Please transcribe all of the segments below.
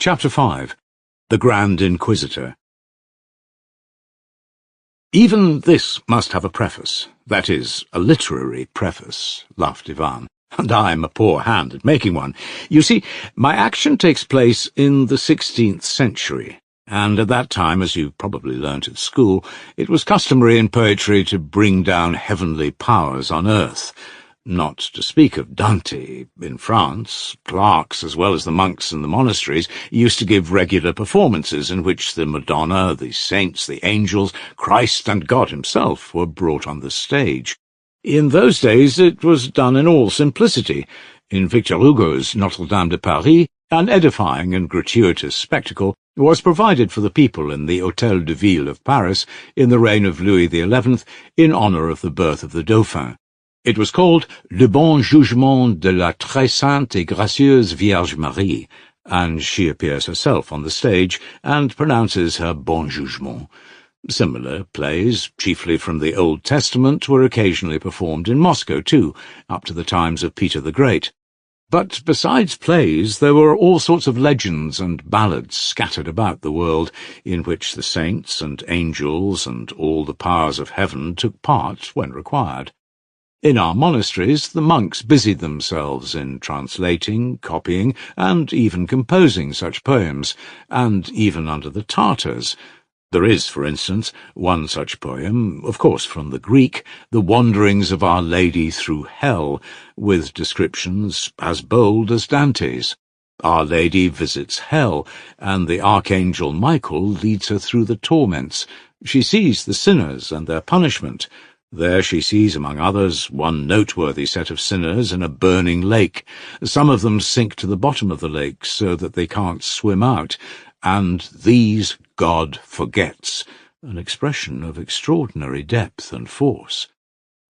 Chapter 5. The Grand Inquisitor. Even this must have a preface, that is, a literary preface, laughed Ivan, and I'm a poor hand at making one. You see, my action takes place in the 16th century, and at that time, as you probably learnt at school, it was customary in poetry to bring down heavenly powers on earth. Not to speak of Dante. In France, clerks, as well as the monks in the monasteries, used to give regular performances in which the Madonna, the saints, the angels, Christ and God himself were brought on the stage. In those days it was done in all simplicity. In Victor Hugo's Notre-Dame de Paris, an edifying and gratuitous spectacle was provided for the people in the Hôtel de Ville of Paris in the reign of Louis XI in honour of the birth of the Dauphin. It was called Le Bon Jugement de la Très Sainte et Gracieuse Vierge Marie, and she appears herself on the stage and pronounces her bon jugement. Similar plays, chiefly from the Old Testament, were occasionally performed in Moscow too, up to the times of Peter the Great. But besides plays, there were all sorts of legends and ballads scattered about the world, in which the saints and angels and all the powers of heaven took part when required. In our monasteries, the monks busied themselves in translating, copying, and even composing such poems, and even under the Tartars. There is, for instance, one such poem, of course from the Greek, The Wanderings of Our Lady Through Hell, with descriptions as bold as Dante's. Our Lady visits hell, and the Archangel Michael leads her through the torments. She sees the sinners and their punishment. There she sees, among others, one noteworthy set of sinners in a burning lake. Some of them sink to the bottom of the lake so that they can't swim out, and these God forgets, an expression of extraordinary depth and force.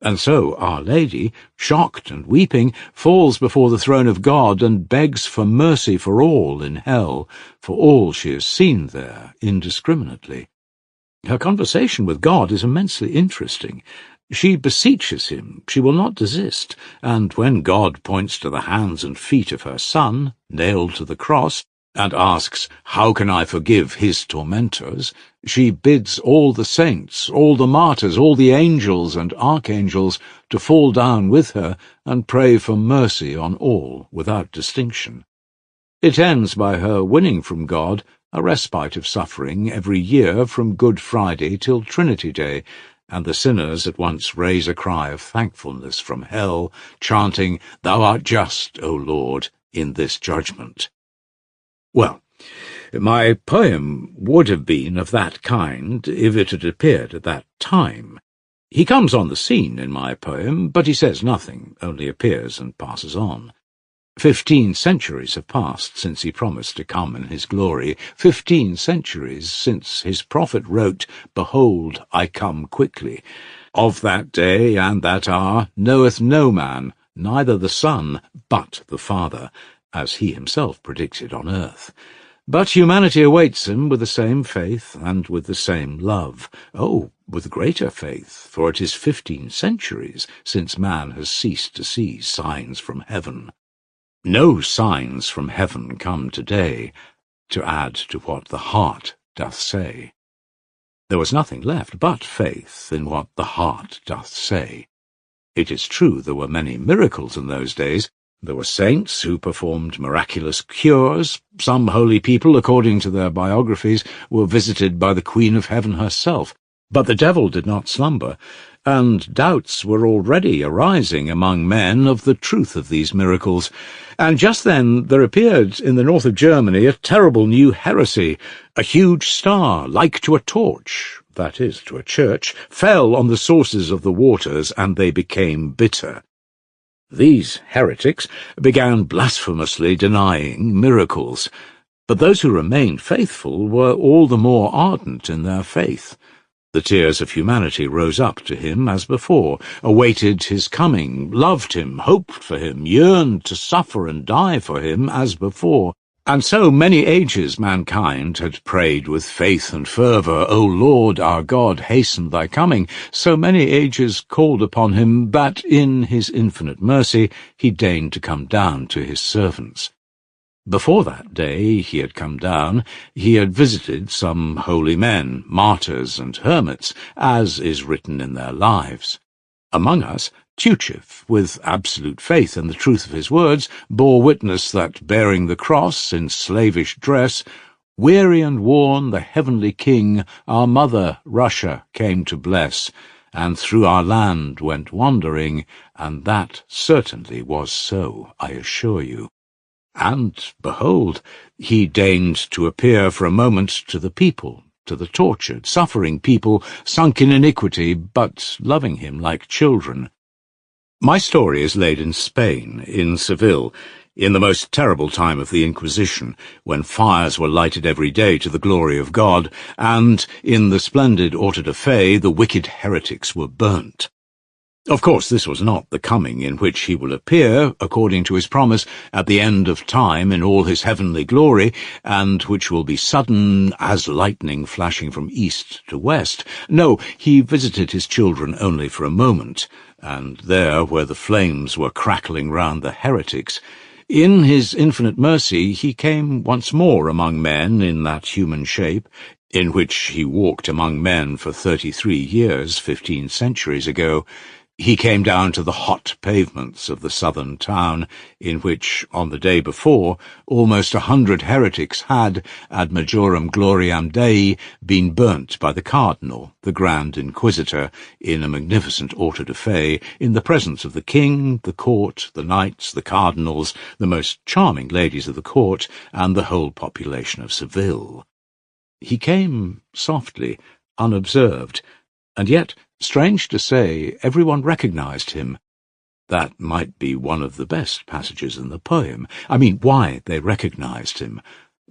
And so Our Lady, shocked and weeping, falls before the throne of God and begs for mercy for all in hell, for all she has seen there indiscriminately. Her conversation with God is immensely interesting. She beseeches him, she will not desist, and when God points to the hands and feet of her Son, nailed to the cross, and asks, "How can I forgive his tormentors?" she bids all the saints, all the martyrs, all the angels and archangels to fall down with her and pray for mercy on all without distinction. It ends by her winning from God a respite of suffering every year from Good Friday till Trinity Day, and the sinners at once raise a cry of thankfulness from hell, chanting, "Thou art just, O Lord, in this judgment." Well, my poem would have been of that kind if it had appeared at that time. He comes on the scene in my poem, but he says nothing, only appears and passes on. 15 centuries have passed since he promised to come in his glory, 15 centuries since his prophet wrote, "Behold, I come quickly." Of that day and that hour knoweth no man, neither the Son, but the Father, as he himself predicted on earth. But humanity awaits him with the same faith and with the same love. Oh, with greater faith, for it is 15 centuries since man has ceased to see signs from heaven. No signs from heaven come today, to add to what the heart doth say. There was nothing left but faith in what the heart doth say. It is true there were many miracles in those days. There were saints who performed miraculous cures. Some holy people, according to their biographies, were visited by the Queen of Heaven herself. But the devil did not slumber, and doubts were already arising among men of the truth of these miracles. And just then there appeared in the north of Germany a terrible new heresy. A huge star, like to a torch, that is, to a church, fell on the sources of the waters, and they became bitter. These heretics began blasphemously denying miracles, but those who remained faithful were all the more ardent in their faith. The tears of humanity rose up to him as before, awaited his coming, loved him, hoped for him, yearned to suffer and die for him as before. And so many ages mankind had prayed with faith and fervour, "O Lord our God, hasten thy coming." So many ages called upon him, that in his infinite mercy he deigned to come down to his servants. Before that day he had come down, he had visited some holy men, martyrs and hermits, as is written in their lives. Among us, Tuchev, with absolute faith in the truth of his words, bore witness that, bearing the cross in slavish dress, weary and worn the heavenly king, our mother Russia came to bless, and through our land went wandering, and that certainly was so, I assure you. And, behold, he deigned to appear for a moment to the people, to the tortured, suffering people, sunk in iniquity, but loving him like children. My story is laid in Spain, in Seville, in the most terrible time of the Inquisition, when fires were lighted every day to the glory of God, and, in the splendid auto de fe, the wicked heretics were burnt. Of course, this was not the coming in which he will appear, according to his promise, at the end of time in all his heavenly glory, and which will be sudden as lightning flashing from east to west. No, he visited his children only for a moment, and there, where the flames were crackling round the heretics, in his infinite mercy he came once more among men in that human shape, in which he walked among men for 33 years, 15 centuries ago. He came down to the hot pavements of the southern town, in which, on the day before, almost 100 heretics had, ad majorem gloriam Dei, been burnt by the cardinal, the Grand Inquisitor, in a magnificent auto de fe, in the presence of the king, the court, the knights, the cardinals, the most charming ladies of the court, and the whole population of Seville. He came softly, unobserved, and yet, strange to say, everyone recognized him. That might be one of the best passages in the poem. I mean, why they recognized him.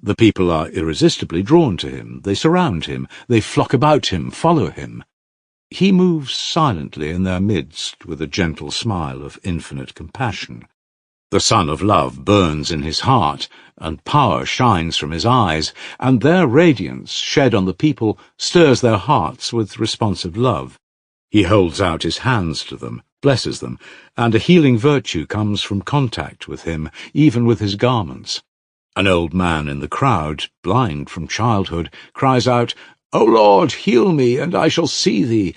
The people are irresistibly drawn to him. They surround him. They flock about him, follow him. He moves silently in their midst with a gentle smile of infinite compassion. The sun of love burns in his heart, and power shines from his eyes, and their radiance, shed on the people, stirs their hearts with responsive love. He holds out his hands to them, blesses them, and a healing virtue comes from contact with him, even with his garments. An old man in the crowd, blind from childhood, cries out, "O Lord, heal me, and I shall see thee,"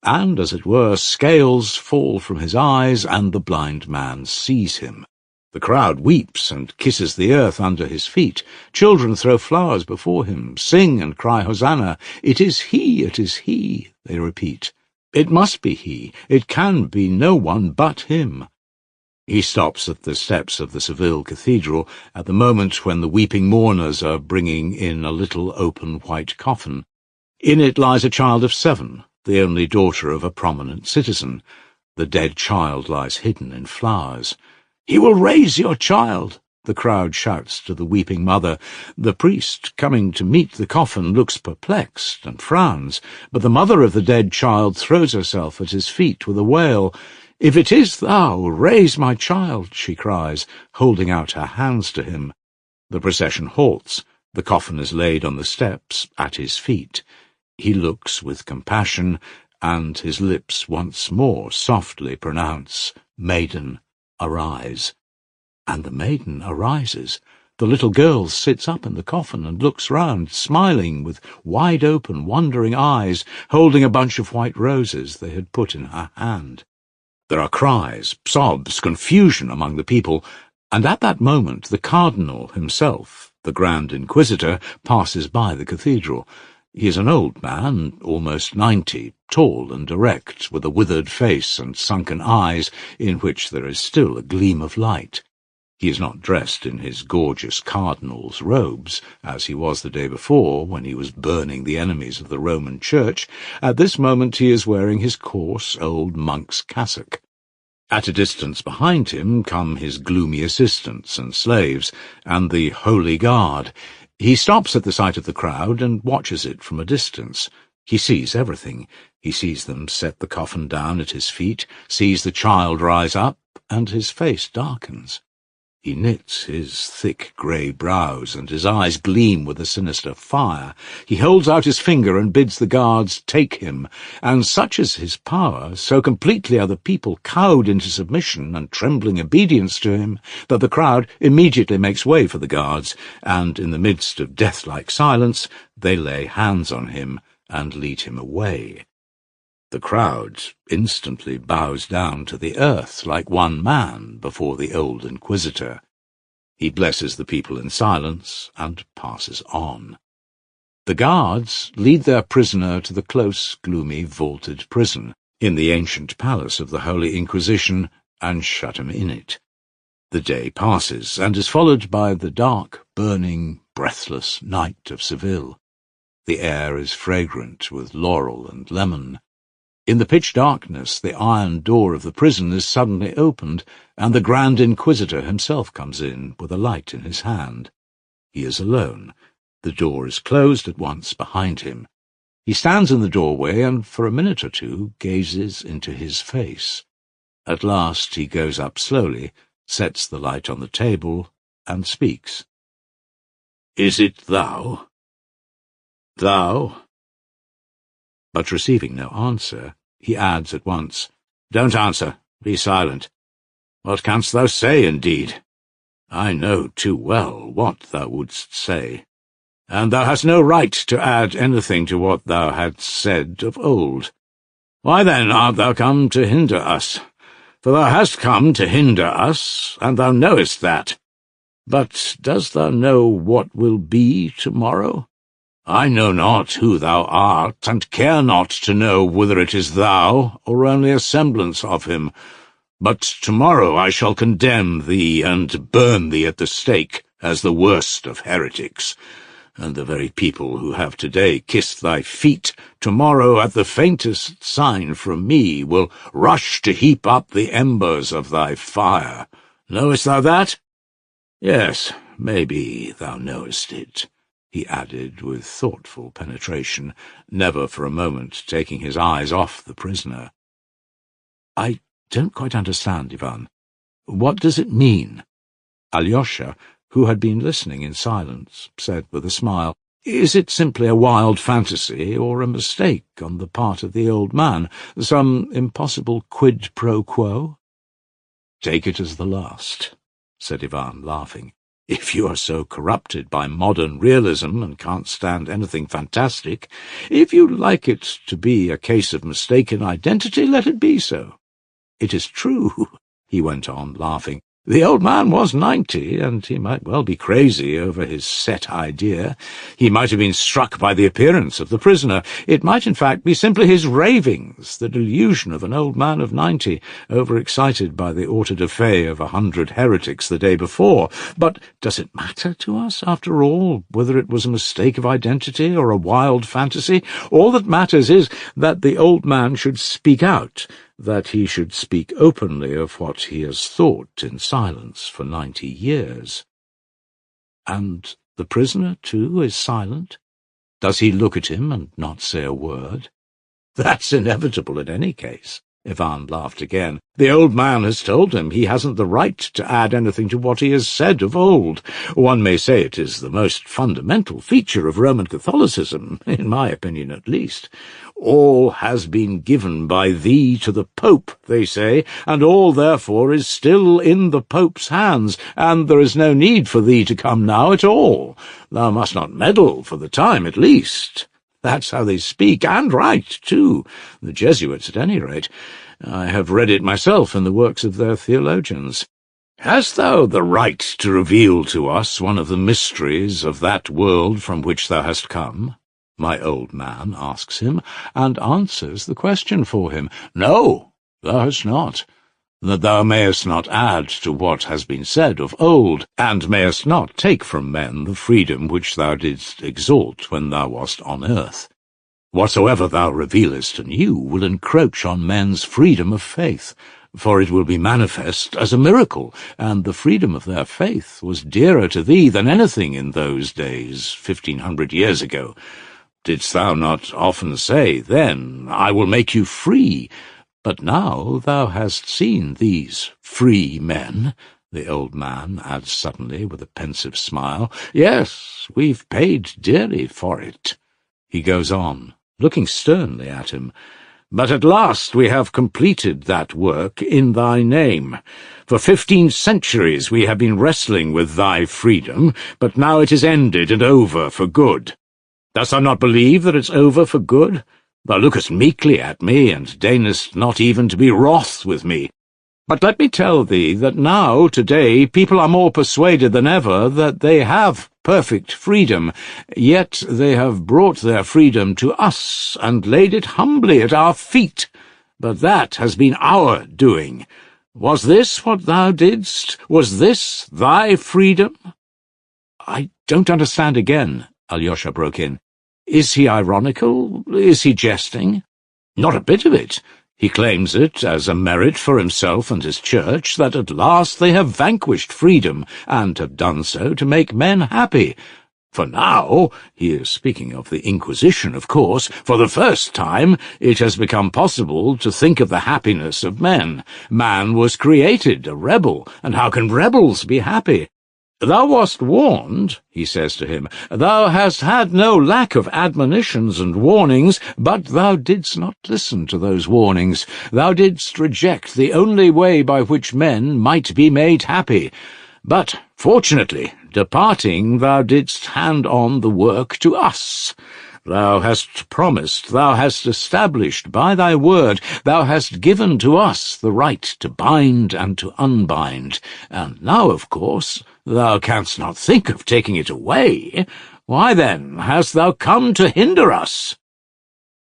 and, as it were, scales fall from his eyes, and the blind man sees him. The crowd weeps and kisses the earth under his feet. Children throw flowers before him, sing and cry Hosanna. "It is he," they repeat. "It must be he. It can be no one but him." He stops at the steps of the Seville Cathedral at the moment when the weeping mourners are bringing in a little open white coffin. In it lies a child of 7, the only daughter of a prominent citizen. The dead child lies hidden in flowers. "He will raise your child," the crowd shouts to the weeping mother. The priest, coming to meet the coffin, looks perplexed and frowns, but the mother of the dead child throws herself at his feet with a wail. "If it is thou, raise my child," she cries, holding out her hands to him. The procession halts. The coffin is laid on the steps at his feet. He looks with compassion, and his lips once more softly pronounce, "Maiden, arise." And the maiden arises. The little girl sits up in the coffin and looks round, smiling with wide-open, wondering eyes, holding a bunch of white roses they had put in her hand. There are cries, sobs, confusion among the people, and at that moment the cardinal himself, the Grand Inquisitor, passes by the cathedral. He is an old man, almost 90, tall and erect, with a withered face and sunken eyes in which there is still a gleam of light. He is not dressed in his gorgeous cardinal's robes, as he was the day before when he was burning the enemies of the Roman Church. At this moment he is wearing his coarse old monk's cassock. At a distance behind him come his gloomy assistants and slaves, and the Holy Guard. He stops at the sight of the crowd and watches it from a distance. He sees everything. He sees them set the coffin down at his feet, sees the child rise up, and his face darkens. He knits his thick grey brows, and his eyes gleam with a sinister fire. He holds out his finger and bids the guards take him, and such is his power, so completely are the people cowed into submission and trembling obedience to him, that the crowd immediately makes way for the guards, and in the midst of death-like silence they lay hands on him and lead him away. The crowd instantly bows down to the earth like one man before the old Inquisitor. He blesses the people in silence and passes on. The guards lead their prisoner to the close, gloomy, vaulted prison in the ancient palace of the Holy Inquisition and shut him in it. The day passes and is followed by the dark, burning, breathless night of Seville. The air is fragrant with laurel and lemon. In the pitch darkness, the iron door of the prison is suddenly opened, and the Grand Inquisitor himself comes in with a light in his hand. He is alone. The door is closed at once behind him. He stands in the doorway and for a minute or two gazes into his face. At last he goes up slowly, sets the light on the table, and speaks. "Is it thou?" "Thou?" But receiving no answer, he adds at once, "Don't answer, be silent. What canst thou say, indeed? I know too well what thou wouldst say, and thou hast no right to add anything to what thou hadst said of old. Why then art thou come to hinder us? For thou hast come to hinder us, and thou knowest that. But dost thou know what will be tomorrow? I know not who thou art, and care not to know whether it is thou, or only a semblance of him. But tomorrow I shall condemn thee, and burn thee at the stake, as the worst of heretics. And the very people who have today kissed thy feet, tomorrow at the faintest sign from me will rush to heap up the embers of thy fire. Knowest thou that? Yes, maybe thou knowest it," he added with thoughtful penetration, never for a moment taking his eyes off the prisoner. "I don't quite understand, Ivan. What does it mean?" Alyosha, who had been listening in silence, said with a smile, "Is it simply a wild fantasy, or a mistake on the part of the old man, some impossible quid pro quo?" "Take it as the last," said Ivan, laughing. "If you are so corrupted by modern realism and can't stand anything fantastic, if you like it to be a case of mistaken identity, let it be so. It is true," he went on, laughing. "The old man was 90, and he might well be crazy over his set idea. He might have been struck by the appearance of the prisoner. It might, in fact, be simply his ravings, the delusion of an old man of 90, overexcited by the auto-da-fe of 100 heretics the day before. But does it matter to us, after all, whether it was a mistake of identity or a wild fantasy? All that matters is that the old man should speak out, that he should speak openly of what he has thought in silence for 90 years. And the prisoner, too, is silent? Does he look at him and not say a word? That's inevitable in any case." Ivan laughed again. "The old man has told him he hasn't the right to add anything to what he has said of old. One may say it is the most fundamental feature of Roman Catholicism, in my opinion at least. All has been given by thee to the Pope, they say, and all therefore is still in the Pope's hands, and there is no need for thee to come now at all. Thou must not meddle, for the time at least. That's how they speak, and write, too, the Jesuits at any rate. I have read it myself in the works of their theologians. Hast thou the right to reveal to us one of the mysteries of that world from which thou hast come?" my old man asks him, and answers the question for him. "No, thou hast not. That thou mayest not add to what has been said of old, and mayest not take from men the freedom which thou didst exalt when thou wast on earth. Whatsoever thou revealest anew will encroach on men's freedom of faith, for it will be manifest as a miracle, and the freedom of their faith was dearer to thee than anything in those days, 1500 years ago. Didst thou not often say then, I will make you free? But now thou hast seen these free men. the old man adds suddenly with a pensive smile. Yes, we've paid dearly for it. He goes on, looking sternly at him. But at last we have completed that work in thy name. For 15 centuries we have been wrestling with thy freedom, but now it is ended and over for good. Dost thou not believe that it's over for good? Thou lookest meekly at me, and deignest not even to be wroth with me. But let me tell thee that now, today, people are more persuaded than ever that they have perfect freedom, yet they have brought their freedom to us and laid it humbly at our feet. But that has been our doing. Was this what thou didst? Was this thy freedom? I don't understand again, Alyosha broke in. Is he ironical? Is he jesting? Not a bit of it. He claims it as a merit for himself and his church that at last they have vanquished freedom, and have done so to make men happy. For now, he is speaking of the Inquisition, of course, for the first time it has become possible to think of the happiness of men. Man was created a rebel, and how can rebels be happy? Thou wast warned, he says to him. Thou hast had no lack of admonitions and warnings, but thou didst not listen to those warnings. Thou didst reject the only way by which men might be made happy. But, fortunately, departing, thou didst hand on the work to us. Thou hast promised, thou hast established by thy word, thou hast given to us the right to bind and to unbind, and now, of course, thou canst not think of taking it away. Why, then, hast thou come to hinder us?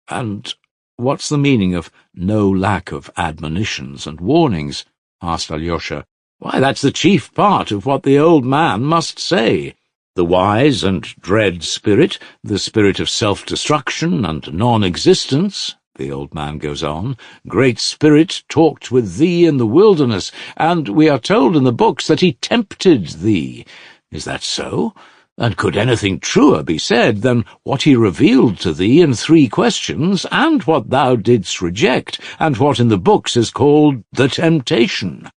And what's the meaning of no lack of admonitions and warnings? Asked Alyosha. Why, that's the chief part of what the old man must say. The wise and dread spirit, the spirit of self-destruction and non-existence, the old man goes on, great spirit talked with thee in the wilderness, and we are told in the books that he tempted thee. Is that so? And could anything truer be said than what he revealed to thee in 3 questions, and what thou didst reject, and what in the books is called the temptation?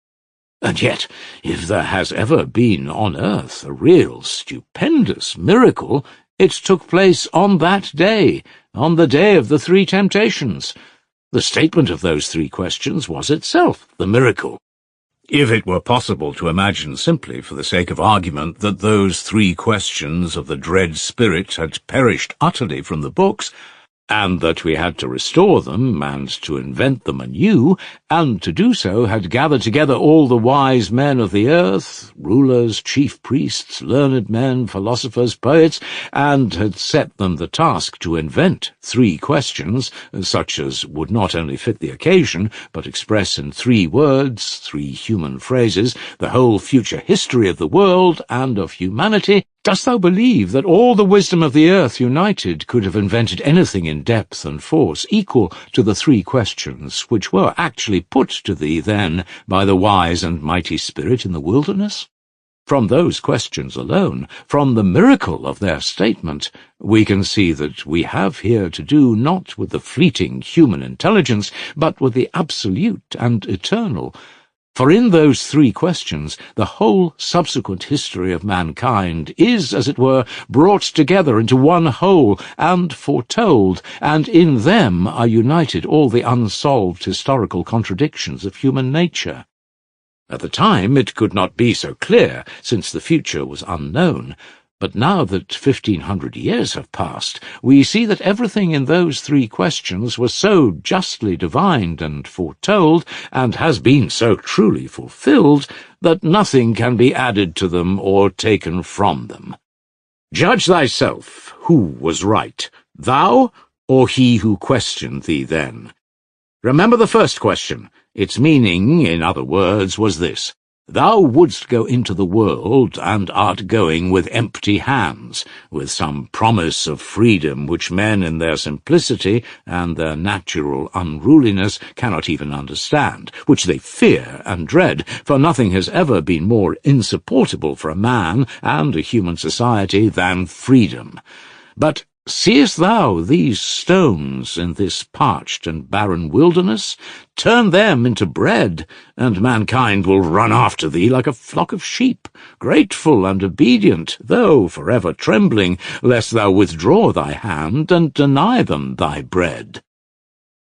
And yet, if there has ever been on earth a real stupendous miracle, it took place on that day, on the day of the 3 temptations. The statement of those 3 questions was itself the miracle. If it were possible to imagine simply, for the sake of argument, that those 3 questions of the dread spirit had perished utterly from the books, and that we had to restore them, and to invent them anew, and to do so had gathered together all the wise men of the earth, rulers, chief priests, learned men, philosophers, poets, and had set them the task to invent 3 questions, such as would not only fit the occasion, but express in 3 words, 3 human phrases, the whole future history of the world and of humanity, dost thou believe that all the wisdom of the earth united could have invented anything in depth and force equal to the 3 questions which were actually put to thee then by the wise and mighty spirit in the wilderness? From those questions alone, from the miracle of their statement, we can see that we have here to do not with the fleeting human intelligence, but with the absolute and eternal. For in those 3 questions, the whole subsequent history of mankind is, as it were, brought together into one whole and foretold, and in them are united all the unsolved historical contradictions of human nature. At the time it could not be so clear, since the future was unknown, but now that 1500 years have passed, we see that everything in those 3 questions was so justly divined and foretold, and has been so truly fulfilled, that nothing can be added to them or taken from them. Judge thyself, who was right, thou or he who questioned thee then? Remember the first question. Its meaning, in other words, was this: Thou wouldst go into the world, and art going with empty hands, with some promise of freedom which men in their simplicity and their natural unruliness cannot even understand, which they fear and dread, for nothing has ever been more insupportable for a man and a human society than freedom. But Seest thou these stones in this parched and barren wilderness? Turn them into bread, and mankind will run after thee like a flock of sheep, grateful and obedient, though forever trembling, lest thou withdraw thy hand and deny them thy bread.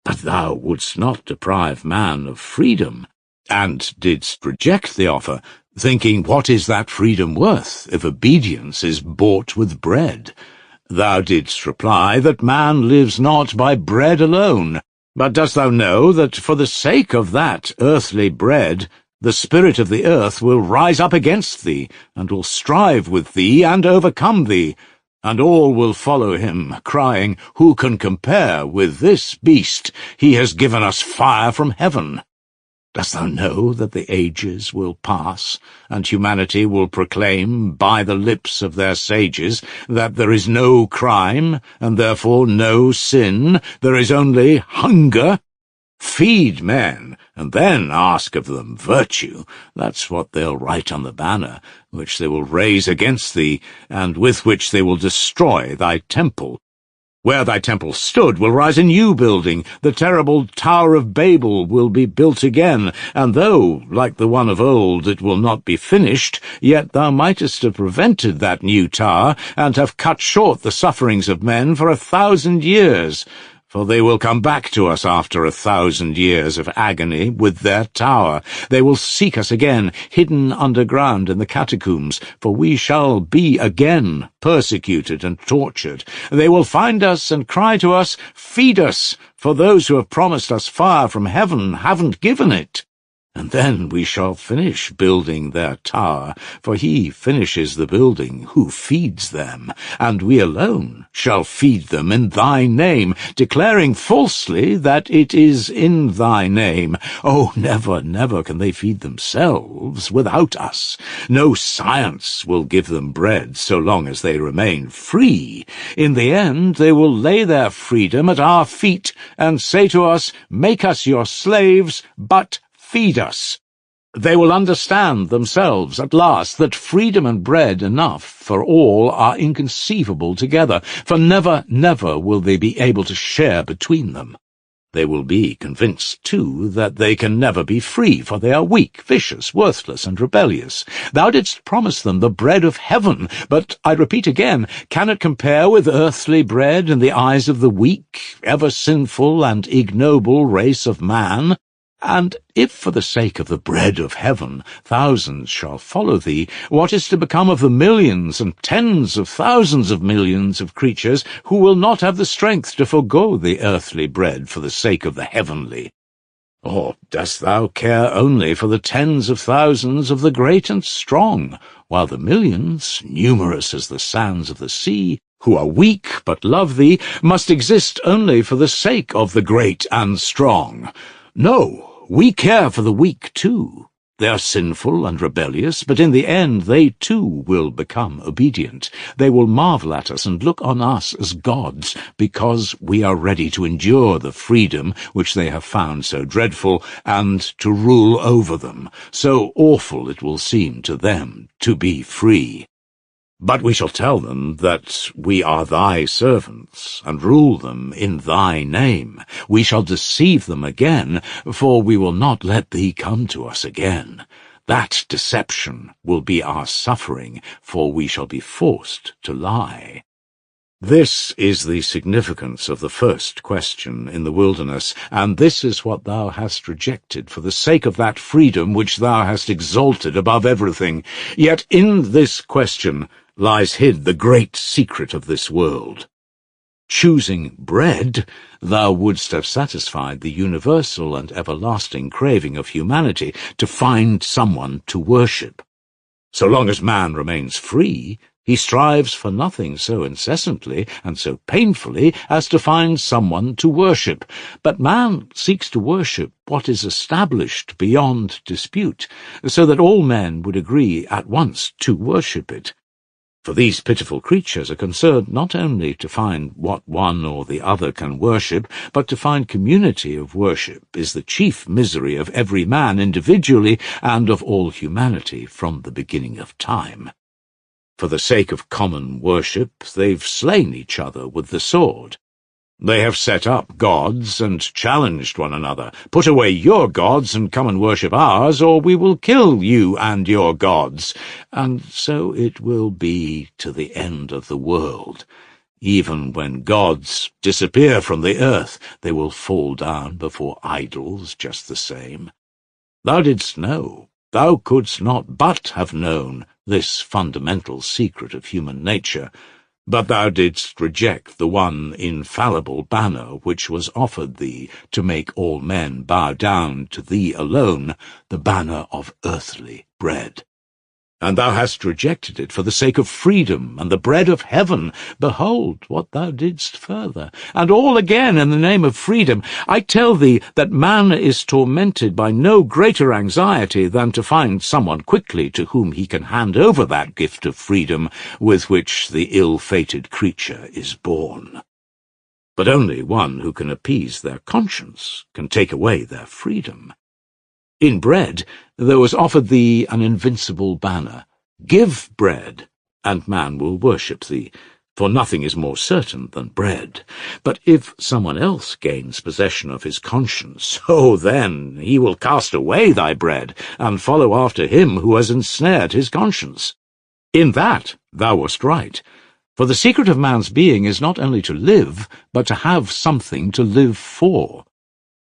But thou wouldst not deprive man of freedom, and didst reject the offer, thinking, what is that freedom worth, if obedience is bought with bread? Thou didst reply that man lives not by bread alone. But dost thou know that for the sake of that earthly bread, the spirit of the earth will rise up against thee, and will strive with thee and overcome thee, and all will follow him, crying, who can compare with this beast? He has given us fire from heaven. Dost thou know that the ages will pass, and humanity will proclaim by the lips of their sages that there is no crime, and therefore no sin, there is only hunger? Feed men, and then ask of them virtue. That's what they'll write on the banner, which they will raise against thee, and with which they will destroy thy temple. Where thy temple stood will rise a new building, the terrible Tower of Babel will be built again, and though, like the one of old, it will not be finished, yet thou mightest have prevented that new tower, and have cut short the sufferings of men for 1,000 years. For they will come back to us after 1,000 years of agony with their tower. They will seek us again, hidden underground in the catacombs, for we shall be again persecuted and tortured. They will find us and cry to us, feed us, for those who have promised us fire from heaven haven't given it. And then we shall finish building their tower, for he finishes the building who feeds them, and we alone shall feed them in thy name, declaring falsely that it is in thy name. Oh, never, never can they feed themselves without us. No science will give them bread so long as they remain free. In the end they will lay their freedom at our feet and say to us, make us your slaves, but feed us. They will understand themselves at last that freedom and bread enough for all are inconceivable together, for never, never will they be able to share between them. They will be convinced, too, that they can never be free, for they are weak, vicious, worthless, and rebellious. Thou didst promise them the bread of heaven, but, I repeat again, can it compare with earthly bread in the eyes of the weak, ever sinful and ignoble race of man? And if for the sake of the bread of heaven thousands shall follow thee, what is to become of the millions and tens of thousands of millions of creatures who will not have the strength to forego the earthly bread for the sake of the heavenly? Or dost thou care only for the tens of thousands of the great and strong, while the millions, numerous as the sands of the sea, who are weak but love thee, must exist only for the sake of the great and strong? No, we care for the weak, too. They are sinful and rebellious, but in the end they, too, will become obedient. They will marvel at us and look on us as gods, because we are ready to endure the freedom which they have found so dreadful, and to rule over them. So awful it will seem to them to be free. But we shall tell them that we are thy servants, and rule them in thy name. We shall deceive them again, for we will not let thee come to us again. That deception will be our suffering, for we shall be forced to lie. This is the significance of the first question in the wilderness, and this is what thou hast rejected for the sake of that freedom which thou hast exalted above everything. Yet in this question lies hid the great secret of this world. Choosing bread, thou wouldst have satisfied the universal and everlasting craving of humanity to find someone to worship. So long as man remains free, he strives for nothing so incessantly and so painfully as to find someone to worship. But man seeks to worship what is established beyond dispute, so that all men would agree at once to worship it. For these pitiful creatures are concerned not only to find what one or the other can worship, but to find community of worship is the chief misery of every man individually and of all humanity from the beginning of time. For the sake of common worship, they've slain each other with the sword. They have set up gods and challenged one another. Put away your gods and come and worship ours, or we will kill you and your gods. And so it will be to the end of the world. Even when gods disappear from the earth, they will fall down before idols just the same. Thou didst know, thou couldst not but have known, this fundamental secret of human nature, but thou didst reject the one infallible banner which was offered thee to make all men bow down to thee alone, the banner of earthly bread. And thou hast rejected it for the sake of freedom and the bread of heaven. Behold what thou didst further, and all again in the name of freedom. I tell thee that man is tormented by no greater anxiety than to find someone quickly to whom he can hand over that gift of freedom with which the ill-fated creature is born. But only one who can appease their conscience can take away their freedom. In bread there was offered thee an invincible banner. Give bread, and man will worship thee, for nothing is more certain than bread. But if someone else gains possession of his conscience, then he will cast away thy bread, and follow after him who has ensnared his conscience. In that thou wast right, for the secret of man's being is not only to live, but to have something to live for.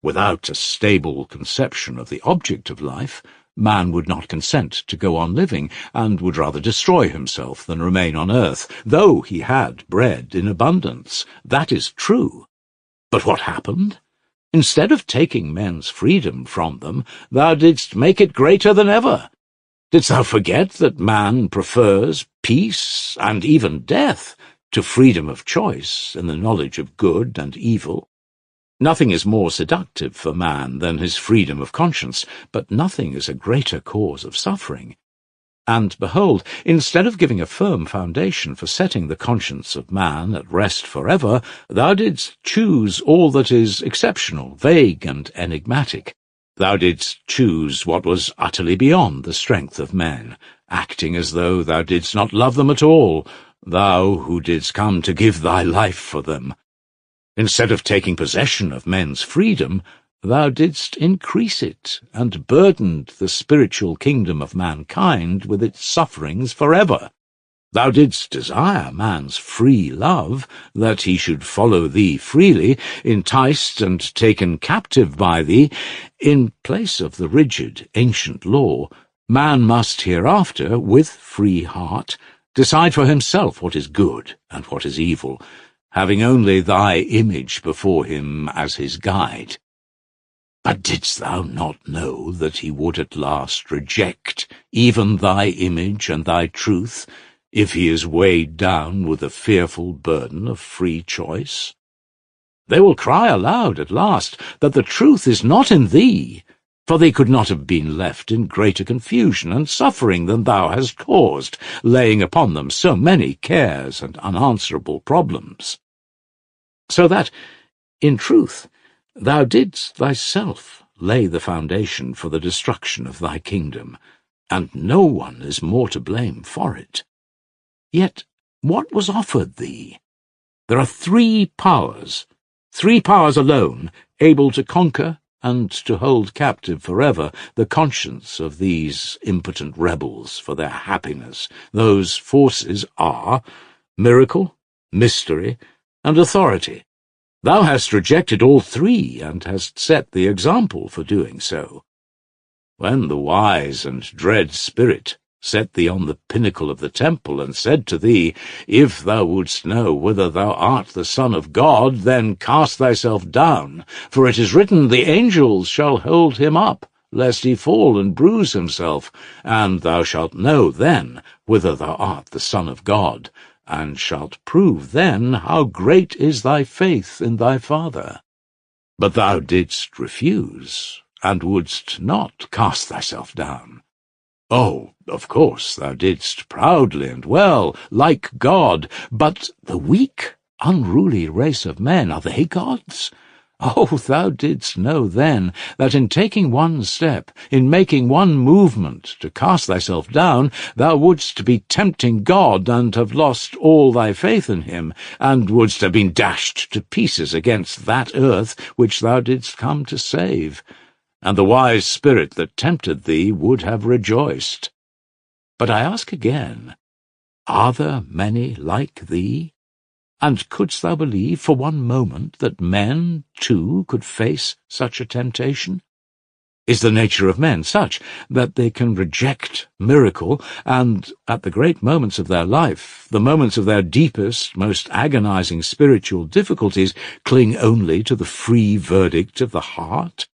Without a stable conception of the object of life, man would not consent to go on living, and would rather destroy himself than remain on earth, though he had bread in abundance. That is true. But what happened? Instead of taking men's freedom from them, thou didst make it greater than ever. Didst thou forget that man prefers peace, and even death, to freedom of choice in the knowledge of good and evil? Nothing is more seductive for man than his freedom of conscience, but nothing is a greater cause of suffering. And behold, instead of giving a firm foundation for setting the conscience of man at rest forever, thou didst choose all that is exceptional, vague, and enigmatic. Thou didst choose what was utterly beyond the strength of men, acting as though thou didst not love them at all, thou who didst come to give thy life for them. Instead of taking possession of men's freedom, thou didst increase it, and burdened the spiritual kingdom of mankind with its sufferings forever. Thou didst desire man's free love, that he should follow thee freely, enticed and taken captive by thee. In place of the rigid ancient law, man must hereafter, with free heart, decide for himself what is good and what is evil, having only thy image before him as his guide. But didst thou not know that he would at last reject even thy image and thy truth, if he is weighed down with the fearful burden of free choice? They will cry aloud at last that the truth is not in thee, for they could not have been left in greater confusion and suffering than thou hast caused, laying upon them so many cares and unanswerable problems. So that, in truth, thou didst thyself lay the foundation for the destruction of thy kingdom, and no one is more to blame for it. Yet what was offered thee? There are three powers alone, able to conquer and to hold captive forever the conscience of these impotent rebels for their happiness. Those forces are miracle, mystery, and authority. Thou hast rejected all three, and hast set the example for doing so. When the wise and dread spirit set thee on the pinnacle of the temple, and said to thee, If thou wouldst know whether thou art the Son of God, then cast thyself down, for it is written, The angels shall hold him up, lest he fall and bruise himself, and thou shalt know then whether thou art the Son of God, and shalt prove then how great is thy faith in thy Father. But thou didst refuse, and wouldst not cast thyself down. Oh, of course, thou didst proudly and well, like God, but the weak, unruly race of men, are they gods? Oh, thou didst know then that in taking one step, in making one movement to cast thyself down, thou wouldst be tempting God and have lost all thy faith in him, and wouldst have been dashed to pieces against that earth which thou didst come to save, and the wise spirit that tempted thee would have rejoiced. But I ask again, are there many like thee? And couldst thou believe for one moment that men, too, could face such a temptation? Is the nature of men such that they can reject miracle, and at the great moments of their life, the moments of their deepest, most agonizing spiritual difficulties, cling only to the free verdict of the heart?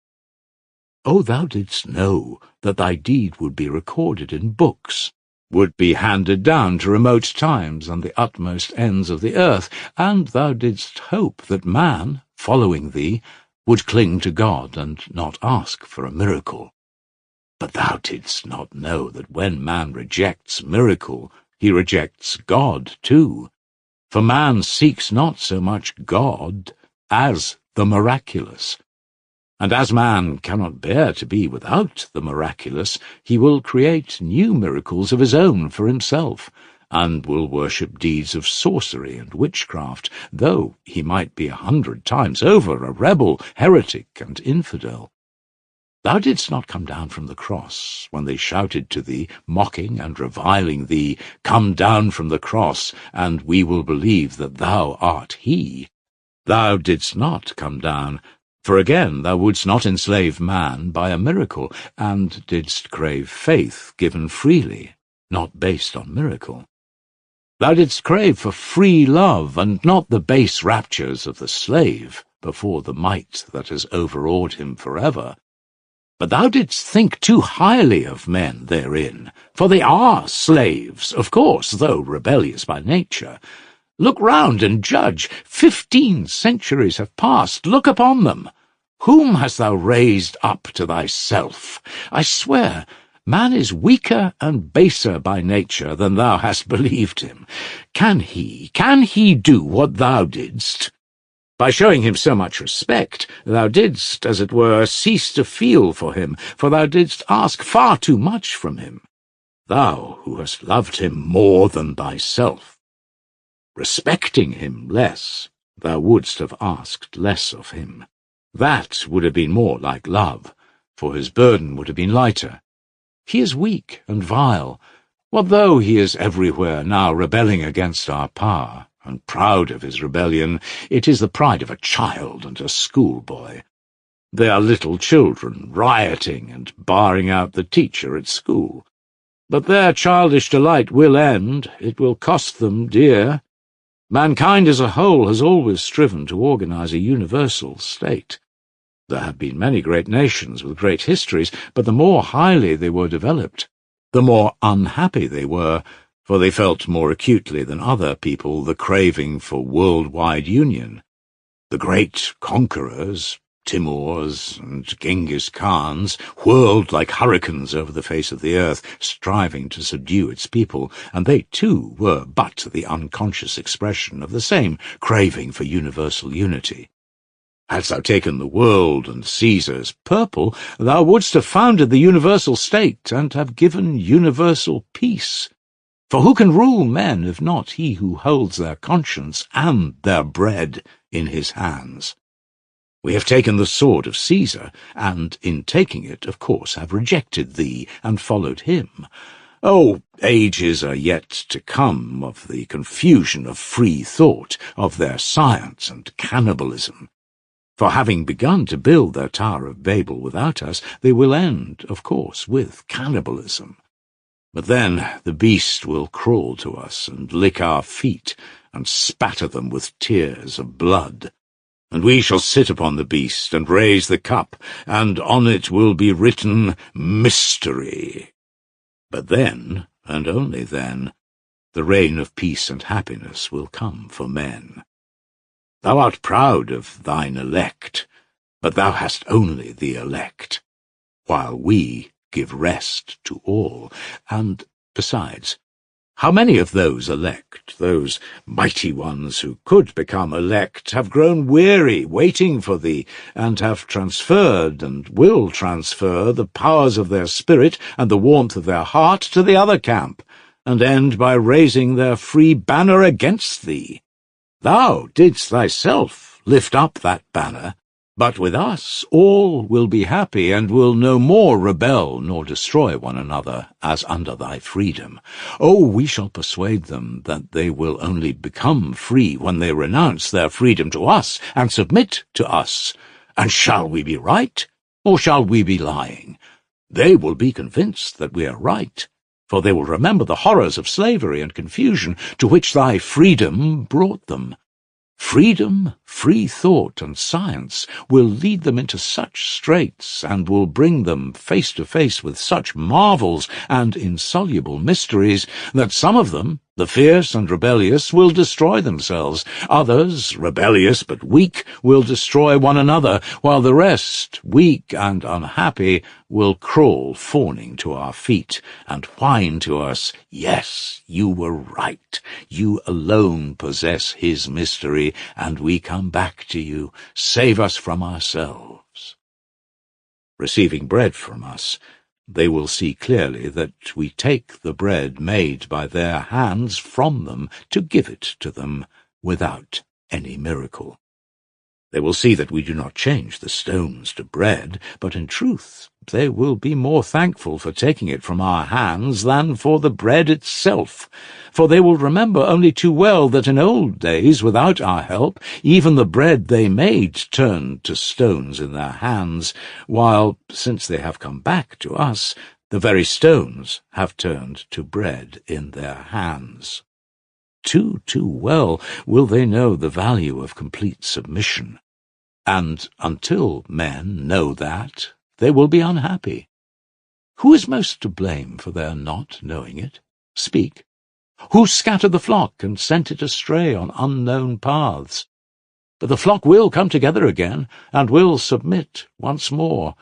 Oh, thou didst know that thy deed would be recorded in books, would be handed down to remote times and the utmost ends of the earth, and thou didst hope that man, following thee, would cling to God and not ask for a miracle. But thou didst not know that when man rejects miracle, he rejects God too, for man seeks not so much God as the miraculous. And as man cannot bear to be without the miraculous, he will create new miracles of his own for himself, and will worship deeds of sorcery and witchcraft, though he might be 100 times over a rebel, heretic, and infidel. Thou didst not come down from the cross when they shouted to thee, mocking and reviling thee, "Come down from the cross, and we will believe that thou art he." Thou didst not come down, for again thou wouldst not enslave man by a miracle, and didst crave faith given freely, not based on miracle. Thou didst crave for free love, and not the base raptures of the slave before the might that has overawed him forever. But thou didst think too highly of men therein, for they are slaves, of course, though rebellious by nature. Look round and judge. 15 centuries have passed. Look upon them. Whom hast thou raised up to thyself? I swear, man is weaker and baser by nature than thou hast believed him. Can he do what thou didst? By showing him so much respect, thou didst, as it were, cease to feel for him, for thou didst ask far too much from him. Thou who hast loved him more than thyself. Respecting him less, thou wouldst have asked less of him. That would have been more like love, for his burden would have been lighter. He is weak and vile. What though he is everywhere now rebelling against our power, and proud of his rebellion, it is the pride of a child and a schoolboy. They are little children, rioting and barring out the teacher at school. But their childish delight will end. It will cost them dear. Mankind as a whole has always striven to organize a universal state. There have been many great nations with great histories, but the more highly they were developed, the more unhappy they were, for they felt more acutely than other people the craving for worldwide union. The great conquerors, Timurs and Genghis Khans, whirled like hurricanes over the face of the earth, striving to subdue its people, and they too were but the unconscious expression of the same craving for universal unity. Hadst thou taken the world and Caesar's purple, thou wouldst have founded the universal state, and have given universal peace. For who can rule men if not he who holds their conscience and their bread in his hands? We have taken the sword of Caesar, and in taking it, of course, have rejected thee, and followed him. Oh, ages are yet to come of the confusion of free thought, of their science and cannibalism. For having begun to build their Tower of Babel without us, they will end, of course, with cannibalism. But then the beast will crawl to us and lick our feet, and spatter them with tears of blood. And we shall sit upon the beast and raise the cup, and on it will be written Mystery. But then, and only then, the reign of peace and happiness will come for men. Thou art proud of thine elect, but thou hast only the elect, while we give rest to all, and, besides, How many of those elect, those mighty ones who could become elect, have grown weary waiting for thee, and have transferred and will transfer the powers of their spirit and the warmth of their heart to the other camp, and end by raising their free banner against thee? Thou didst thyself lift up that banner, but with us all will be happy, and will no more rebel nor destroy one another, as under thy freedom. Oh, we shall persuade them that they will only become free when they renounce their freedom to us and submit to us. And shall we be right, or shall we be lying? They will be convinced that we are right, for they will remember the horrors of slavery and confusion to which thy freedom brought them. Freedom, free thought, and science will lead them into such straits, and will bring them face to face with such marvels and insoluble mysteries, that some of them, the fierce and rebellious, will destroy themselves. Others, rebellious but weak, will destroy one another, while the rest, weak and unhappy, will crawl fawning to our feet, and whine to us, "Yes, you were right. You alone possess his mystery, and we come back to you. Save us from ourselves." Receiving bread from us, they will see clearly that we take the bread made by their hands from them to give it to them without any miracle. They will see that we do not change the stones to bread, but in truth they will be more thankful for taking it from our hands than for the bread itself, for they will remember only too well that in old days, without our help, even the bread they made turned to stones in their hands, while, since they have come back to us, the very stones have turned to bread in their hands. Too well will they know the value of complete submission, and until men know that, they will be unhappy. Who is most to blame for their not knowing it? Speak. Who scattered the flock and sent it astray on unknown paths? But the flock will come together again, and will submit once more,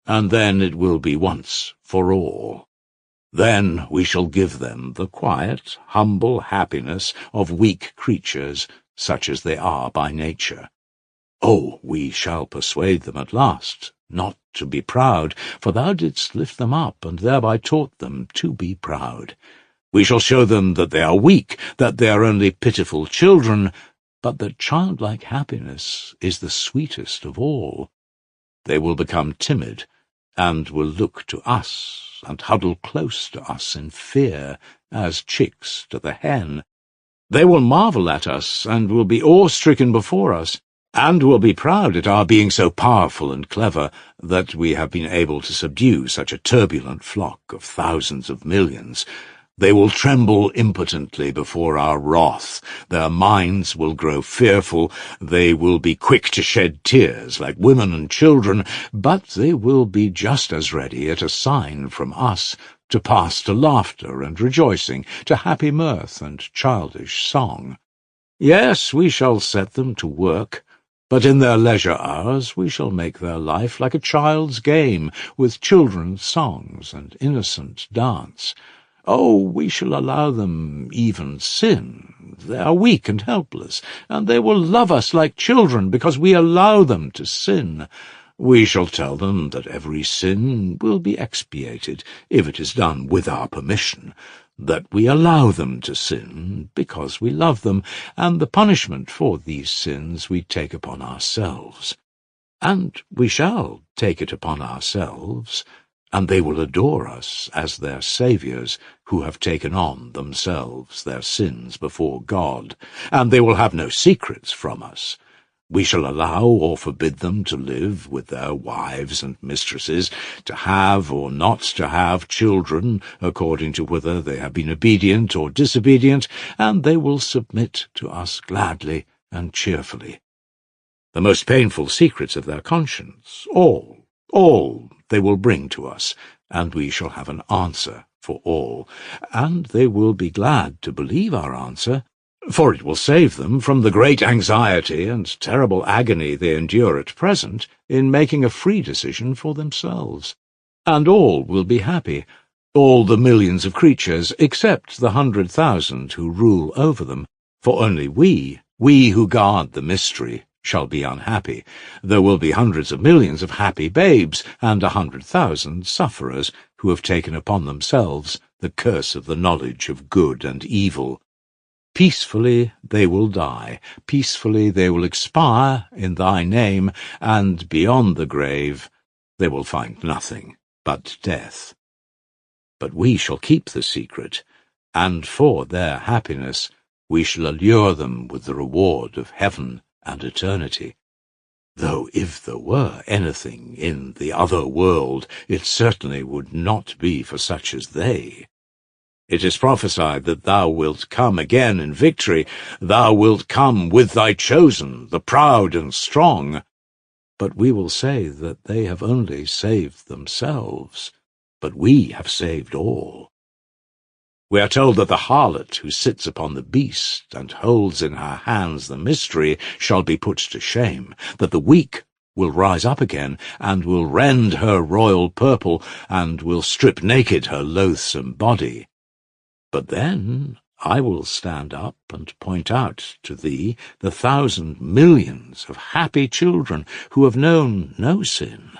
and then it will be once for all. Then we shall give them the quiet, humble happiness of weak creatures, such as they are by nature. Oh, we shall persuade them at last not to be proud, for thou didst lift them up, and thereby taught them to be proud. We shall show them that they are weak, that they are only pitiful children, but that childlike happiness is the sweetest of all. They will become timid, and will look to us, and huddle close to us in fear, as chicks to the hen. They will marvel at us, and will be awe-stricken before us, and will be proud at our being so powerful and clever that we have been able to subdue such a turbulent flock of thousands of millions. They will tremble impotently before our wrath, their minds will grow fearful, they will be quick to shed tears like women and children, but they will be just as ready at a sign from us to pass to laughter and rejoicing, to happy mirth and childish song. Yes, we shall set them to work, but in their leisure hours we shall make their life like a child's game, with children's songs and innocent dance. Oh, we shall allow them even sin. They are weak and helpless, and they will love us like children because we allow them to sin. We shall tell them that every sin will be expiated if it is done with our permission, that we allow them to sin because we love them, and the punishment for these sins we take upon ourselves. And we shall take it upon ourselves, and they will adore us as their saviours who have taken on themselves their sins before God, and they will have no secrets from us. We shall allow or forbid them to live with their wives and mistresses, to have or not to have children, according to whether they have been obedient or disobedient, and they will submit to us gladly and cheerfully. The most painful secrets of their conscience, all they will bring to us, and we shall have an answer for all, and they will be glad to believe our answer, for it will save them from the great anxiety and terrible agony they endure at present in making a free decision for themselves. And all will be happy, all the millions of creatures, except the 100,000 who rule over them, for only we who guard the mystery, shall be unhappy. There will be hundreds of millions of happy babes, and 100,000 sufferers who have taken upon themselves the curse of the knowledge of good and evil. Peacefully they will die, peacefully they will expire in thy name, and beyond the grave they will find nothing but death. But we shall keep the secret, and for their happiness we shall allure them with the reward of heaven and eternity. Though if there were anything in the other world, it certainly would not be for such as they. It is prophesied that thou wilt come again in victory, thou wilt come with thy chosen, the proud and strong. But we will say that they have only saved themselves, but we have saved all. We are told that the harlot who sits upon the beast and holds in her hands the mystery shall be put to shame, that the weak will rise up again, and will rend her royal purple, and will strip naked her loathsome body. But then I will stand up and point out to thee the 1,000 millions of happy children who have known no sin,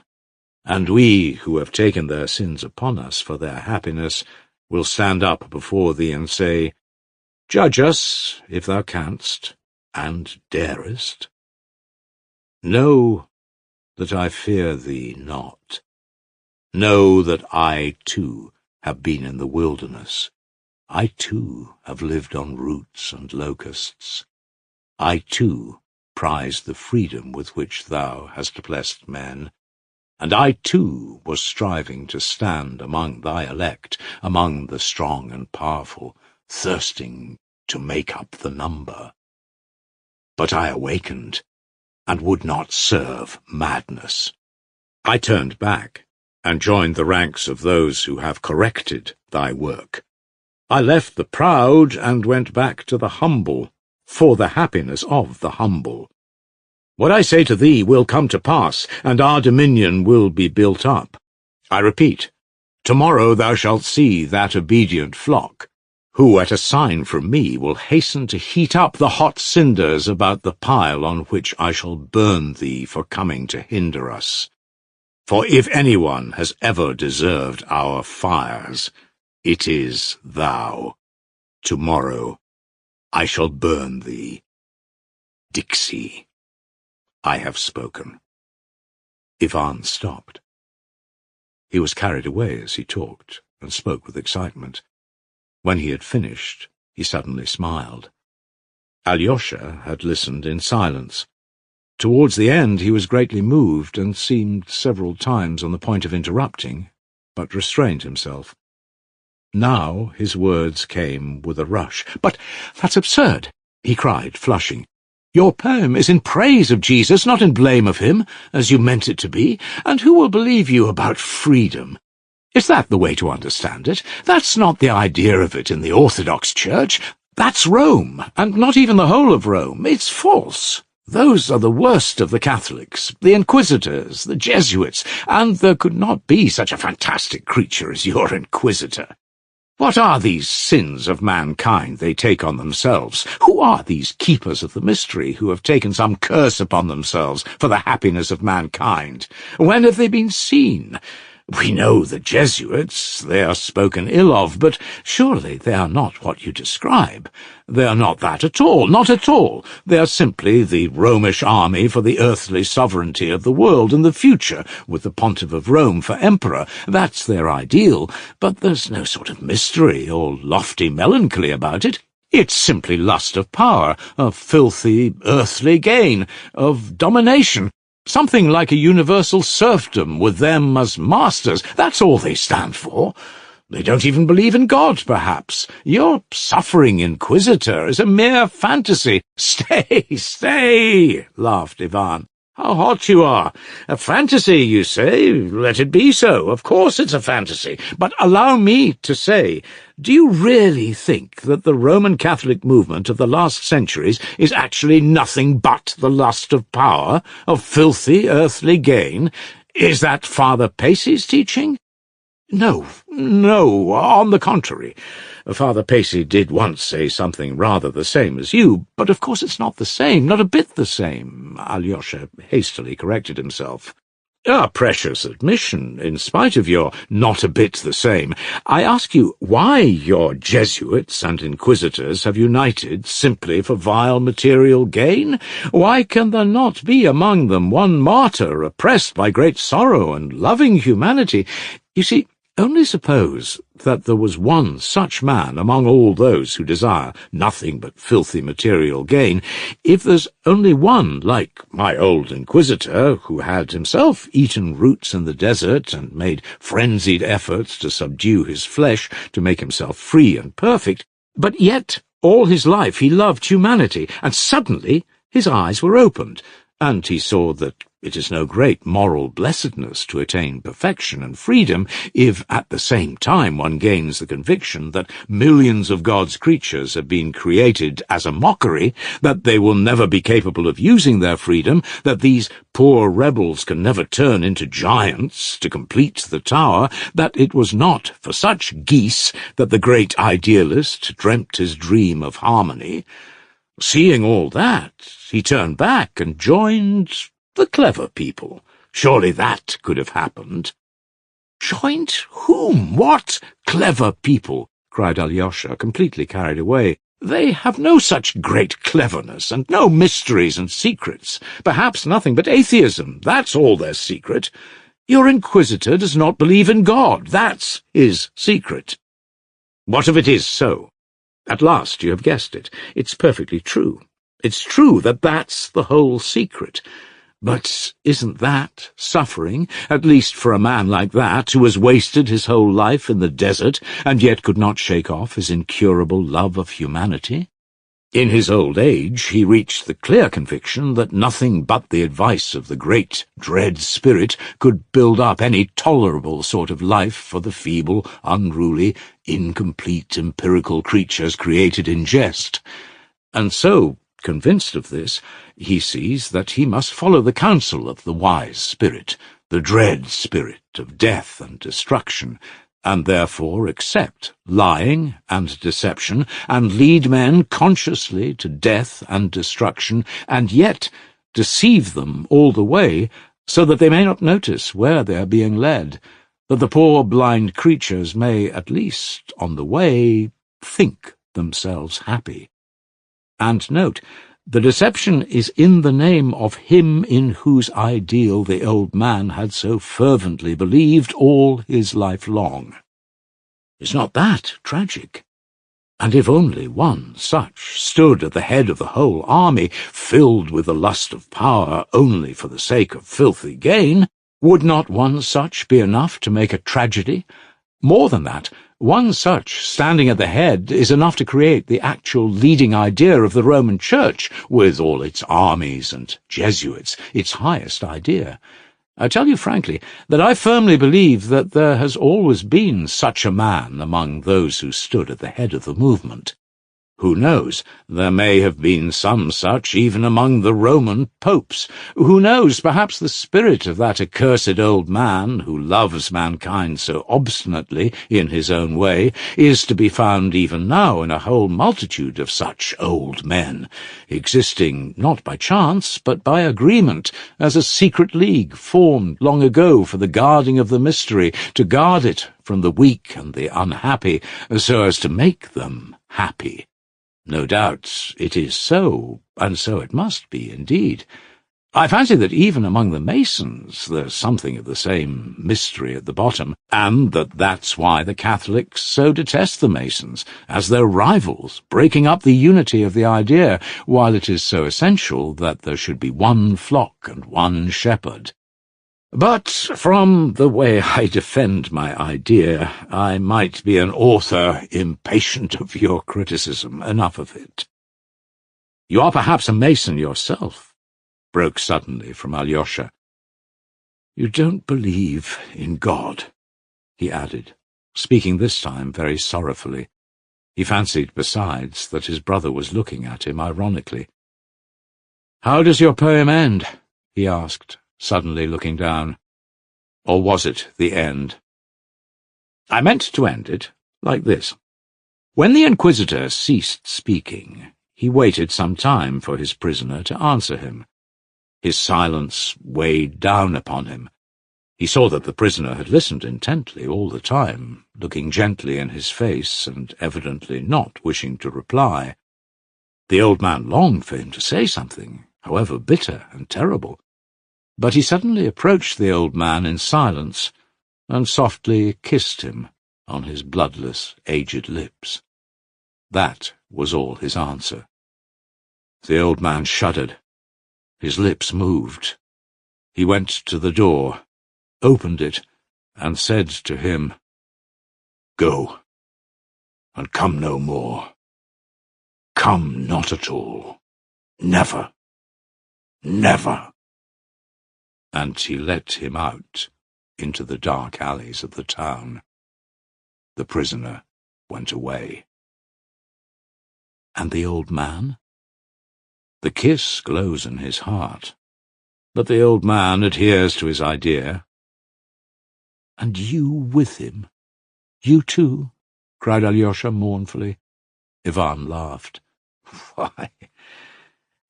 and we who have taken their sins upon us for their happiness will stand up before thee and say, Judge us, if thou canst, and darest. Know that I fear thee not. Know that I, too, have been in the wilderness. I, too, have lived on roots and locusts. I, too, prize the freedom with which thou hast blessed men. And I, too, was striving to stand among thy elect, among the strong and powerful, thirsting to make up the number. But I awakened, and would not serve madness. I turned back, and joined the ranks of those who have corrected thy work. I left the proud, and went back to the humble, for the happiness of the humble. What I say to thee will come to pass, and our dominion will be built up. I repeat, tomorrow thou shalt see that obedient flock, who at a sign from me will hasten to heat up the hot cinders about the pile on which I shall burn thee for coming to hinder us. For if anyone has ever deserved our fires, it is thou. Tomorrow I shall burn thee. Dixie. I have spoken. Ivan stopped. He was carried away as he talked, and spoke with excitement. When he had finished, he suddenly smiled. Alyosha had listened in silence. Towards the end he was greatly moved, and seemed several times on the point of interrupting, but restrained himself. Now his words came with a rush. "But that's absurd!" he cried, flushing. "Your poem is in praise of Jesus, not in blame of him, as you meant it to be, and who will believe you about freedom? Is that the way to understand it? That's not the idea of it in the Orthodox Church. That's Rome, and not even the whole of Rome. It's false. Those are the worst of the Catholics, the Inquisitors, the Jesuits, and there could not be such a fantastic creature as your Inquisitor. What are these sins of mankind they take on themselves? Who are these keepers of the mystery who have taken some curse upon themselves for the happiness of mankind? When have they been seen? We know the Jesuits, they are spoken ill of, but surely they are not what you describe. They are not that at all, not at all. They are simply the Romish army for the earthly sovereignty of the world and the future, with the Pontiff of Rome for emperor. That's their ideal, but there's no sort of mystery or lofty melancholy about it. It's simply lust of power, of filthy earthly gain, of domination. Something like a universal serfdom with them as masters. That's all they stand for. They don't even believe in God, perhaps. Your suffering Inquisitor is a mere fantasy. Stay, laughed Ivan. How hot you are! A fantasy, you say? Let it be so. Of course it's a fantasy. But allow me to say, do you really think that the Roman Catholic movement of the last centuries is actually nothing but the lust of power, of filthy earthly gain? Is that Father Pacey's teaching? No, no, on the contrary. Father Pacey did once say something rather the same as you, but of course it's not the same, not a bit the same. Alyosha hastily corrected himself. A precious admission, in spite of your not a bit the same. I ask you why your Jesuits and Inquisitors have united simply for vile material gain? Why can there not be among them one martyr oppressed by great sorrow and loving humanity? You see, only suppose that there was one such man among all those who desire nothing but filthy material gain. If there's only one, like my old Inquisitor, who had himself eaten roots in the desert and made frenzied efforts to subdue his flesh to make himself free and perfect, but yet all his life he loved humanity, and suddenly his eyes were opened, and he saw that it is no great moral blessedness to attain perfection and freedom if at the same time one gains the conviction that millions of God's creatures have been created as a mockery, that they will never be capable of using their freedom, that these poor rebels can never turn into giants to complete the tower, that it was not for such geese that the great idealist dreamt his dream of harmony. Seeing all that, he turned back and joined the clever people. Surely that could have happened. Joined whom? What clever people? Cried Alyosha, completely carried away. They have no such great cleverness, and no mysteries and secrets. Perhaps nothing but atheism. That's all their secret. Your Inquisitor does not believe in God. That's his secret. What if it is so? At last you have guessed it. It's perfectly true. It's true that that's the whole secret. But isn't that suffering, at least for a man like that, who has wasted his whole life in the desert, and yet could not shake off his incurable love of humanity? In his old age he reached the clear conviction that nothing but the advice of the great dread spirit could build up any tolerable sort of life for the feeble, unruly, incomplete, empirical creatures created in jest. And so, convinced of this, he sees that he must follow the counsel of the wise spirit, the dread spirit of death and destruction, and therefore accept lying and deception, and lead men consciously to death and destruction, and yet deceive them all the way, so that they may not notice where they are being led, that the poor blind creatures may, at least on the way, think themselves happy. And note, the deception is in the name of him in whose ideal the old man had so fervently believed all his life long. Is not that tragic? And if only one such stood at the head of the whole army, filled with the lust of power only for the sake of filthy gain, would not one such be enough to make a tragedy? More than that, one such standing at the head is enough to create the actual leading idea of the Roman Church, with all its armies and Jesuits, its highest idea. I tell you frankly that I firmly believe that there has always been such a man among those who stood at the head of the movement. Who knows, there may have been some such even among the Roman popes. Who knows, perhaps the spirit of that accursed old man, who loves mankind so obstinately in his own way, is to be found even now in a whole multitude of such old men, existing not by chance, but by agreement, as a secret league formed long ago for the guarding of the mystery, to guard it from the weak and the unhappy, so as to make them happy. No doubt it is so, and so it must be indeed. I fancy that even among the Masons there's something of the same mystery at the bottom, and that's why the Catholics so detest the Masons, as their rivals, breaking up the unity of the idea, while it is so essential that there should be one flock and one shepherd. But from the way I defend my idea, I might be an author impatient of your criticism. Enough of it. You are perhaps a Mason yourself, broke suddenly from Alyosha. You don't believe in God, he added, speaking this time very sorrowfully. He fancied, besides, that his brother was looking at him ironically. How does your poem end? He asked, suddenly looking down. Or was it the end? I meant to end it like this. When the Inquisitor ceased speaking, he waited some time for his prisoner to answer him. His silence weighed down upon him. He saw that the prisoner had listened intently all the time, looking gently in his face and evidently not wishing to reply. The old man longed for him to say something, however bitter and terrible, but he suddenly approached the old man in silence and softly kissed him on his bloodless, aged lips. That was all his answer. The old man shuddered. His lips moved. He went to the door, opened it, and said to him, "Go, and come no more. Come not at all. Never. Never." And he let him out into the dark alleys of the town. The prisoner went away. And the old man? The kiss glows in his heart, but the old man adheres to his idea. "And you with him? You too?" cried Alyosha mournfully. Ivan laughed. "Why,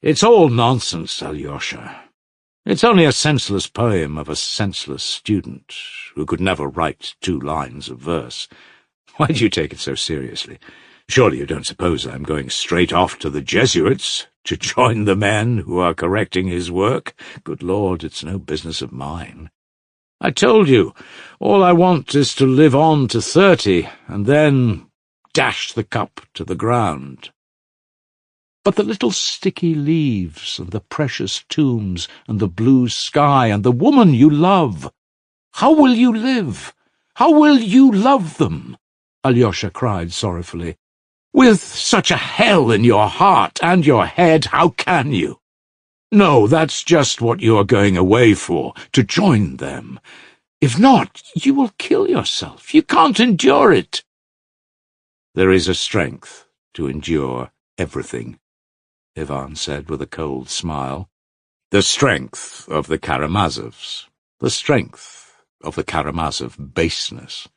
it's all nonsense, Alyosha. It's only a senseless poem of a senseless student who could never write 2 lines of verse. Why do you take it so seriously? Surely you don't suppose I'm going straight off to the Jesuits to join the men who are correcting his work? Good Lord, it's no business of mine. I told you, all I want is to live on to 30, and then dash the cup to the ground." "But the little sticky leaves, and the precious tombs, and the blue sky, and the woman you love, how will you live? How will you love them?" Alyosha cried sorrowfully. "With such a hell in your heart and your head, how can you? No, that's just what you are going away for, to join them. If not, you will kill yourself. You can't endure it." "There is a strength to endure everything," Ivan said with a cold smile. "The strength of the Karamazovs, the strength of the Karamazov baseness.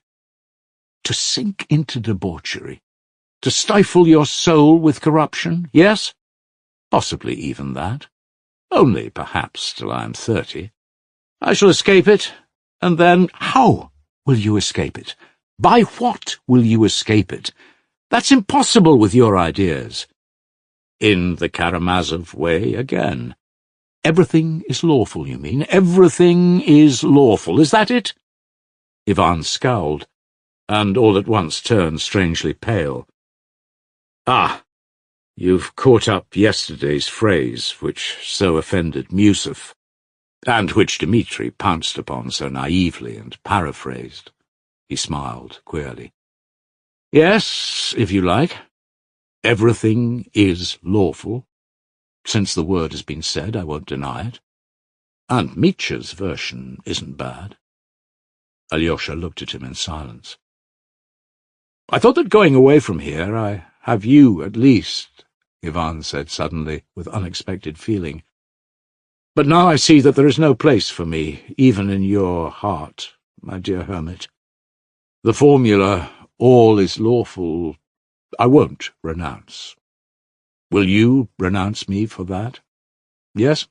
To sink into debauchery, to stifle your soul with corruption, yes? Possibly even that. Only, perhaps, till I am 30. I shall escape it, and then how will you escape it? By what will you escape it? That's impossible with your ideas." "In the Karamazov way again." "Everything is lawful, you mean? Everything is lawful, is that it?" Ivan scowled, and all at once turned strangely pale. "Ah, you've caught up yesterday's phrase, which so offended Musov, and which Dmitri pounced upon so naively and paraphrased." He smiled queerly. "Yes, if you like. Everything is lawful. Since the word has been said, I won't deny it. And Mitya's version isn't bad." Alyosha looked at him in silence. "I thought that going away from here I have you, at least," Ivan said suddenly, with unexpected feeling. "But now I see that there is no place for me, even in your heart, my dear hermit. The formula, all is lawful, I won't renounce. Will you renounce me for that? Yes?"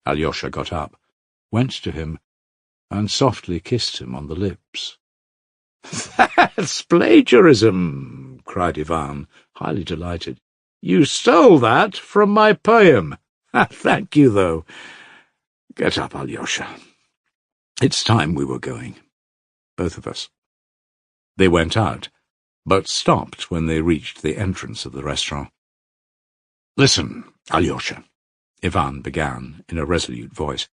Alyosha got up, went to him, and softly kissed him on the lips. "That's plagiarism!" cried Ivan, highly delighted. "You stole that from my poem. Thank you, though. Get up, Alyosha. It's time we were going. Both of us." They went out, but stopped when they reached the entrance of the restaurant. "Listen, Alyosha," Ivan began in a resolute voice.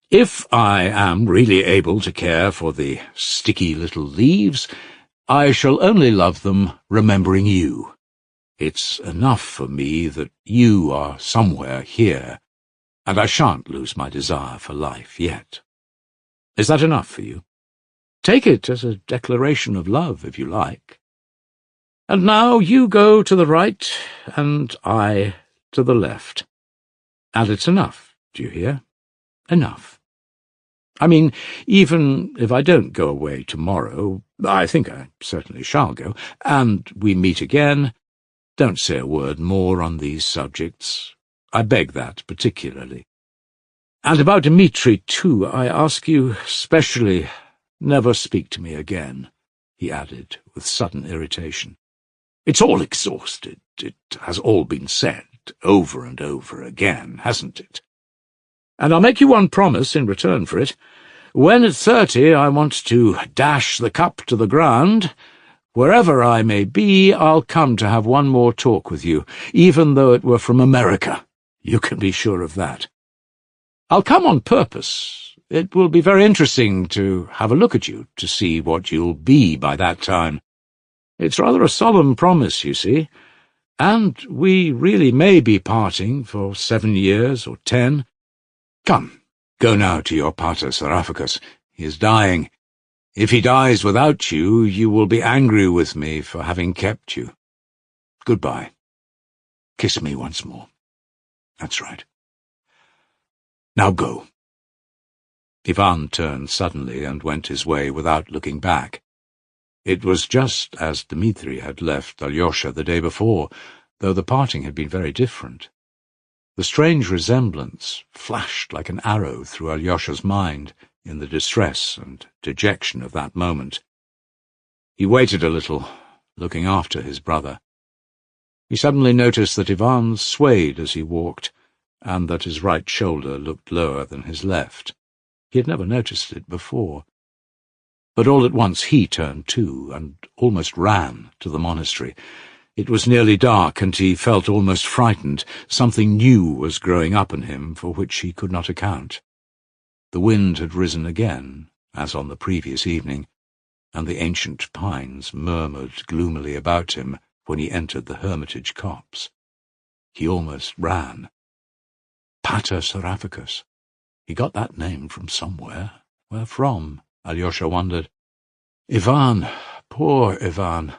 "If I am really able to care for the sticky little leaves, I shall only love them remembering you. It's enough for me that you are somewhere here, and I shan't lose my desire for life yet. Is that enough for you? Take it as a declaration of love, if you like. And now you go to the right, and I to the left. And it's enough, do you hear? Enough." I mean, even if I don't go away tomorrow, I think I certainly shall go, and we meet again, don't say a word more on these subjects. I beg that particularly. And about Dmitri, too, I ask you specially, never speak to me again, he added, with sudden irritation. It's all exhausted. It has all been said, over and over again, hasn't it? And I'll make you one promise in return for it. When at 30 I want to dash the cup to the ground, wherever I may be, I'll come to have one more talk with you, even though it were from America. You can be sure of that. I'll come on purpose. It will be very interesting to have a look at you, to see what you'll be by that time. It's rather a solemn promise, you see, and we really may be parting for 7 years or 10. Come, go now to your pater Seraphicus. He is dying. If he dies without you, you will be angry with me for having kept you. Goodbye. Kiss me once more. That's right. Now go. Ivan turned suddenly and went his way without looking back. It was just as Dmitri had left Alyosha the day before, though the parting had been very different. The strange resemblance flashed like an arrow through Alyosha's mind in the distress and dejection of that moment. He waited a little, looking after his brother. He suddenly noticed that Ivan swayed as he walked, and that his right shoulder looked lower than his left. He had never noticed it before. But all at once he turned too, and almost ran to the monastery. It was nearly dark, and he felt almost frightened. Something new was growing up in him for which he could not account. The wind had risen again, as on the previous evening, and the ancient pines murmured gloomily about him when he entered the hermitage copse. He almost ran. Pater Seraphicus. He got that name from somewhere. Where from? Alyosha wondered. Ivan, poor Ivan.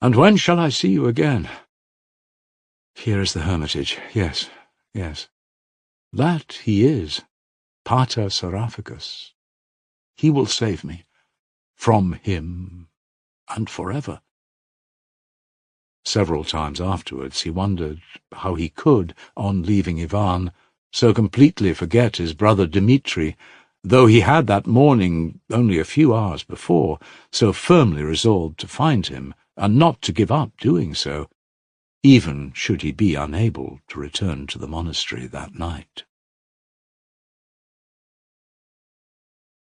And when shall I see you again? Here is the hermitage. Yes, yes. That he is, Pater Seraphicus. He will save me. From him, and forever. Several times afterwards he wondered how he could, on leaving Ivan, so completely forget his brother Dmitri, though he had that morning, only a few hours before, so firmly resolved to find him, and not to give up doing so, even should he be unable to return to the monastery that night.